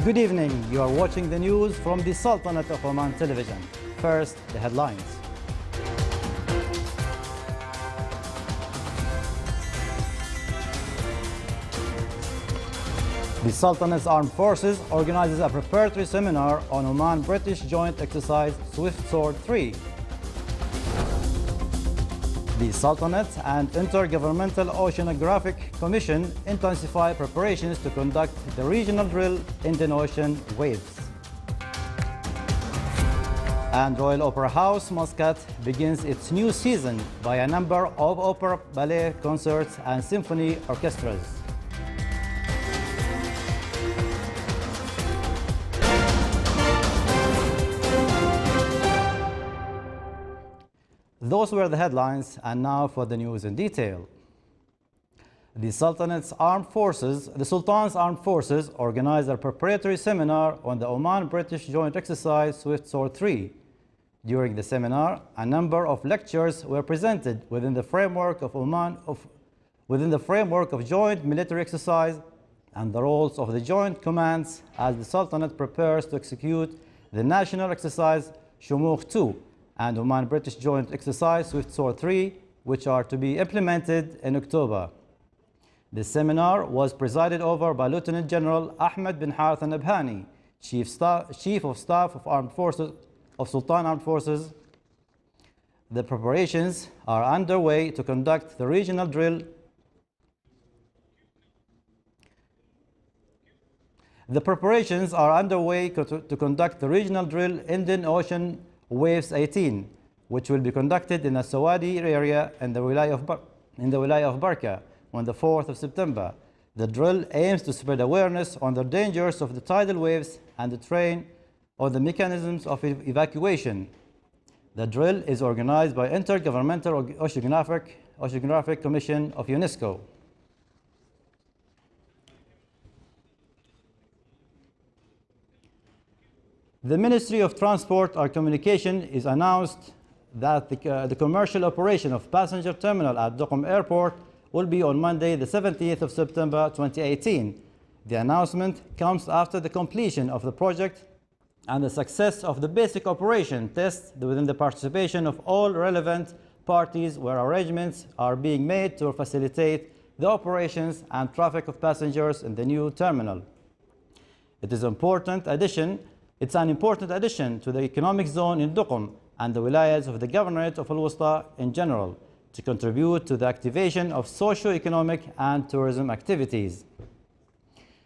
Good evening. You are watching the news from the Sultanate of Oman television. First, the headlines. The Sultanate's Armed Forces organizes a preparatory seminar on Oman-British joint exercise Swift Sword 3. The Sultanate and Intergovernmental Oceanographic Commission intensify preparations to conduct the regional drill Indian Ocean Waves. And Royal Opera House, Muscat begins its new season by a number of opera, ballet, concerts and symphony orchestras. Those were the headlines, and now for the news in detail. The Sultan's Armed Forces organized a preparatory seminar on the Oman-British joint exercise Swift Sword 3. During the seminar, a number of lectures were presented within the framework of joint military exercise and the roles of the joint commands as the Sultanate prepares to execute the national exercise Shumukh 2 and Oman-British joint exercise Swift Sword 3, which are to be implemented in October. The seminar was presided over by Lieutenant General Ahmed bin Harith al-Nabhani, Chief of Staff of Armed Forces of Sultan Armed Forces. The preparations are underway to conduct the regional drill. Indian Ocean Waves 18, which will be conducted in the Sawadi area in the Wilayah of Barka on the 4th of September. The drill aims to spread awareness on the dangers of the tidal waves and to train on the mechanisms of evacuation. The drill is organized by Intergovernmental Oceanographic Commission of UNESCO. The Ministry of Transport and Communication is announced that the commercial operation of passenger terminal at Duqm Airport will be on Monday, the 17th of September 2018. The announcement comes after the completion of the project and the success of the basic operation test within the participation of all relevant parties, where arrangements are being made to facilitate the operations and traffic of passengers in the new terminal. It's an important addition to the economic zone in Duqm and the wilayas of the Governorate of Al-Wusta in general, to contribute to the activation of socio-economic and tourism activities.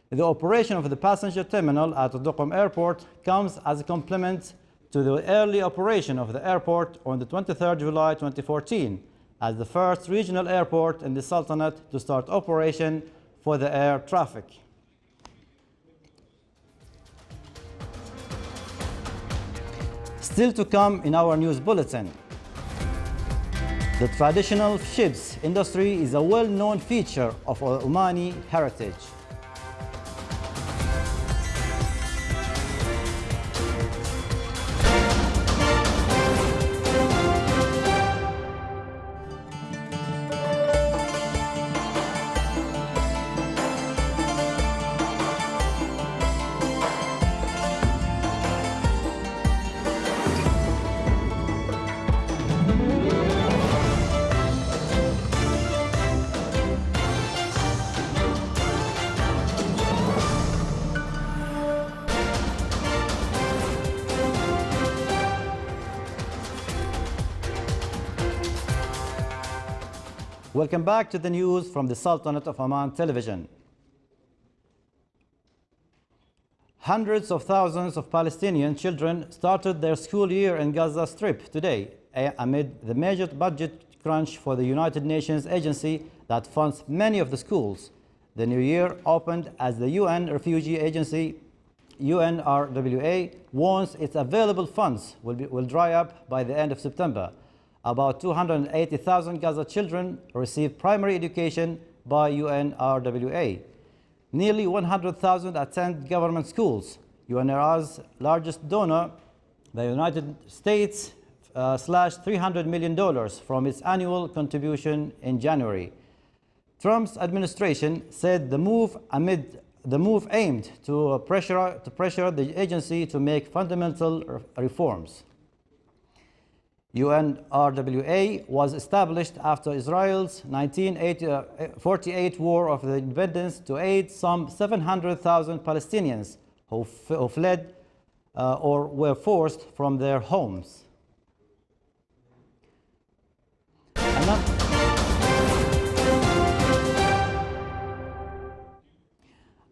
The operation of the passenger terminal at Duqm Airport comes as a complement to the early operation of the airport on the 23rd July 2014 as the first regional airport in the Sultanate to start operation for the air traffic. Still to come in our news bulletin. The traditional ships industry is a well-known feature of Omani heritage. Welcome back to the news from the Sultanate of Oman television. Hundreds of thousands of Palestinian children started their school year in Gaza Strip today amid the major budget crunch for the United Nations agency that funds many of the schools. The new year opened as the UN Refugee Agency, UNRWA, warns its available funds will dry up by the end of September. About 280,000 Gaza children receive primary education by UNRWA. Nearly 100,000 attend government schools. UNRWA's largest donor, the United States, slashed $300 million from its annual contribution in January. Trump's administration said the move the move aimed to pressure the agency to make fundamental reforms. UNRWA was established after Israel's 1948 War of the Independence to aid some 700,000 Palestinians who fled or were forced from their homes.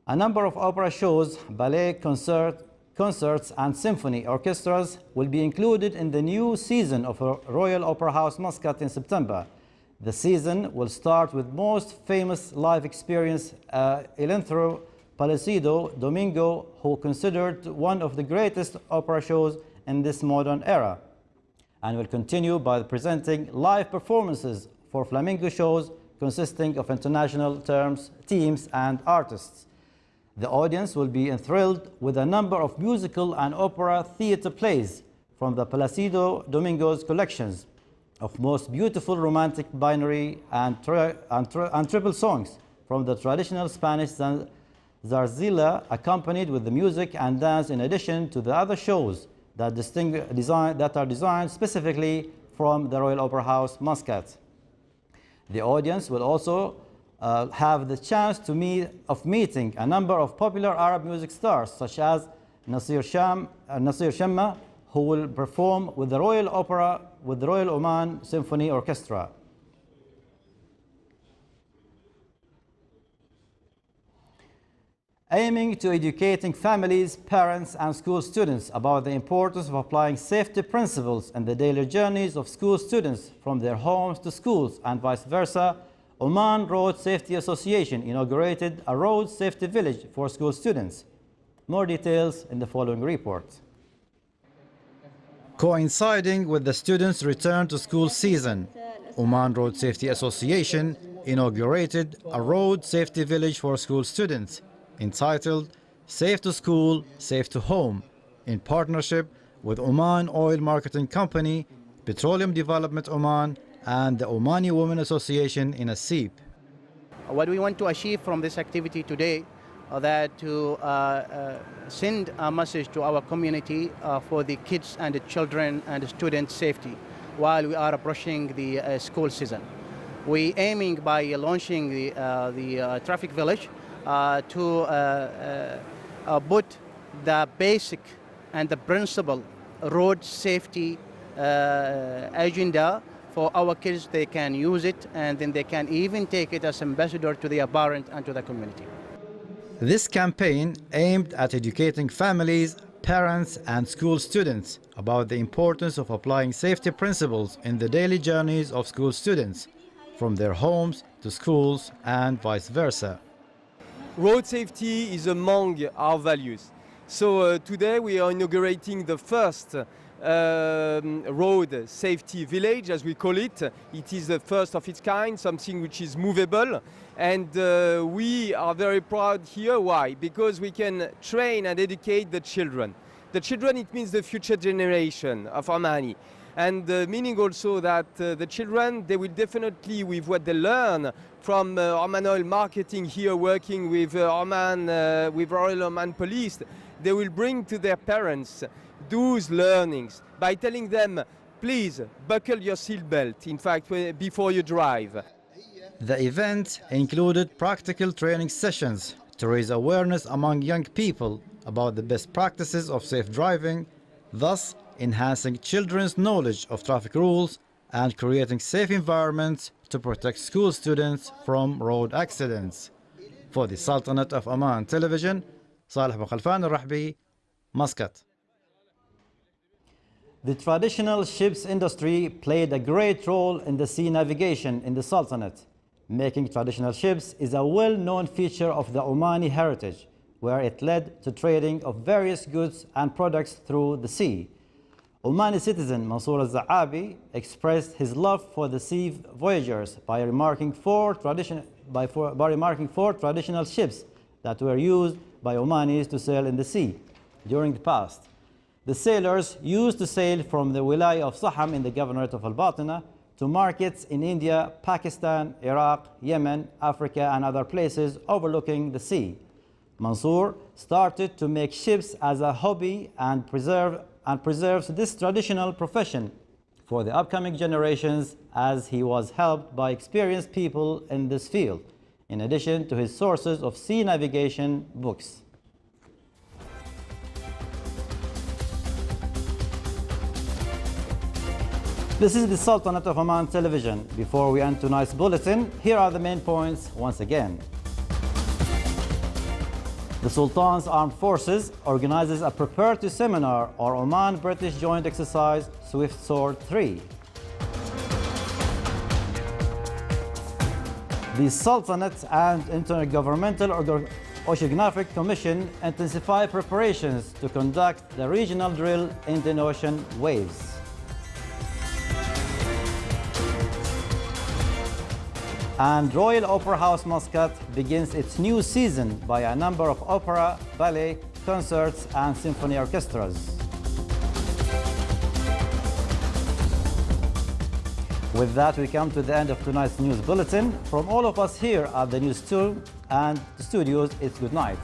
A number of opera shows, ballet, concerts, and symphony orchestras will be included in the new season of Royal Opera House Muscat in September. The season will start with most famous live experience, Elenthro Placido Domingo, who considered one of the greatest opera shows in this modern era, and will continue by presenting live performances for flamenco shows consisting of international teams and artists. The audience will be enthralled with a number of musical and opera theater plays from the Placido Domingo's collections of most beautiful romantic binary and triple songs from the traditional Spanish zarzuela, accompanied with the music and dance, in addition to the other shows that are designed specifically from the Royal Opera House Muscat. The audience will also have the chance to meeting a number of popular Arab music stars, such as Nasir Shamma, who will perform with the Royal Oman Symphony Orchestra. Aiming to educating families, parents, and school students about the importance of applying safety principles in the daily journeys of school students from their homes to schools and vice versa, Oman Road Safety Association inaugurated a road safety village for school students. More details in the following report. Coinciding with the students' return to school season, Oman Road Safety Association inaugurated a road safety village for school students entitled Safe to School, Safe to Home, in partnership with Oman Oil Marketing Company, Petroleum Development Oman, and the Omani Women Association in Asib. What we want to achieve from this activity today that to send a message to our community for the kids and the children and the student safety while we are approaching the school season. We aiming by launching the traffic village to put the basic and the principal road safety agenda for our kids. They can use it, and then they can even take it as ambassador to their parent and to the community. This campaign aimed at educating families, parents, and school students about the importance of applying safety principles in the daily journeys of school students, from their homes to schools and vice versa. Road safety is among our values. So today we are inaugurating the first road safety village, as we call it. It is the first of its kind, something which is movable, and we are very proud here. Why? Because we can train and educate the children. The children, it means the future generation of Omani, and meaning also that the children, they will definitely, with what they learn from Oman Oil Marketing here, working with with Royal Oman Police, they will bring to their parents those learnings by telling them, please buckle your seatbelt, in fact, before you drive. The event included practical training sessions to raise awareness among young people about the best practices of safe driving, thus enhancing children's knowledge of traffic rules and creating safe environments to protect school students from road accidents. For the Sultanate of Oman Television, Saleh bin Khalfan al-Rahbi, Muscat. The traditional ships industry played a great role in the sea navigation in the Sultanate. Making traditional ships is a well-known feature of the Omani heritage, where it led to trading of various goods and products through the sea. Omani citizen Mansour al-Za'abi expressed his love for the sea voyagers by remarking four traditional ships that were used by Omanis to sail in the sea during the past. The sailors used to sail from the wilaya of Saham in the governorate of Al-Batina to markets in India, Pakistan, Iraq, Yemen, Africa, and other places overlooking the sea. Mansour started to make ships as a hobby and preserves this traditional profession for the upcoming generations, as he was helped by experienced people in this field, in addition to his sources of sea navigation books. This is the Sultanate of Oman television. Before we end tonight's bulletin, here are the main points once again. The Sultan's Armed Forces organizes a Prepare to Seminar or Oman-British Joint Exercise Swift Sword 3. The Sultanate and Intergovernmental Oceanographic Commission intensify preparations to conduct the regional drill Indian Ocean Waves. And Royal Opera House Muscat begins its new season by a number of opera, ballet, concerts, and symphony orchestras. With that, we come to the end of tonight's news bulletin. From all of us here at the News 2 and the studios, it's good night.